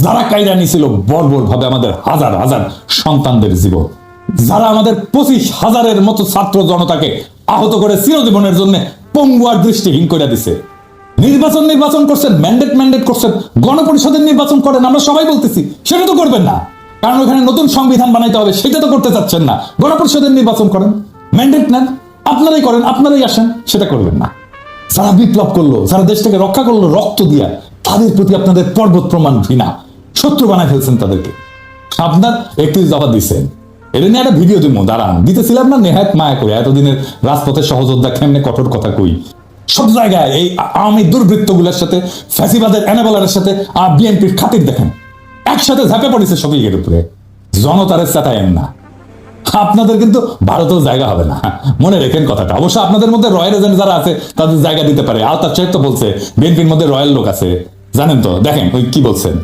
যারা কায়দা নিছিল বর্বর ভাবে আমাদের হাজার হাজার সন্তানদের জীবন, যারা আমাদের 25,000-এর মতো ছাত্র জনতাকে আহত করে চিরজীবনের জন্য পঙ্গু আর দৃষ্টিহীন করে দিছে। নির্বাচন করছেন, ম্যান্ডেট করছেন, গণপরিষদের নির্বাচন করেন, আমরা সবাই বলতেছি সেটা তো করবেন না, কারণ ওখানে নতুন সংবিধান বানাইতে হবে, সেটা তো করতে চাচ্ছেন না। গণপরিষদের নির্বাচন করেন, ম্যান্ডেট নেন, আপনারাই করেন, আপনারাই আসেন, সেটা করবেন না। যারা বিপ্লব করলো, যারা দেশটাকে রক্ষা করলো রক্ত দিয়া, তাদের প্রতি আপনাদের পর্বত প্রমাণ ঘৃণা, শত্রু বানায় ফেলছেন তাদেরকে। আপনার 31 দফা দিচ্ছেন, এটা নিয়ে একটা ভিডিও দিব, দাঁড়ান, দিতেছিলাম না নেহাত মায়া করে, এতদিনের রাজপথের সহযোদ্ধা কেমনে কঠোর কথা কই। সব জায়গায় এই আওয়ামী দুর্বৃত্তগুলোর সাথে, ফ্যাসিবাদের এনাবেলারের সাথে বিএনপির খাতির দেখেন, একসাথে ঝাঁপে পড়েছে শফিকের উপরে। জনতারে চাটায়েন না, আপনাদের কিন্তু ভারতেও জায়গা হবে না, মনে রেখেন কথাটা। অবশ্য আপনাদের মধ্যে রয়্যাল এজেন্ট যারা আছে তাদের জায়গা দিতে পারে। আওতার সাহেব তো বলছে বিএনপির মধ্যে রয়্যাল লোক আছে, জানেন তো, দেখেন ওই কি বলছেন।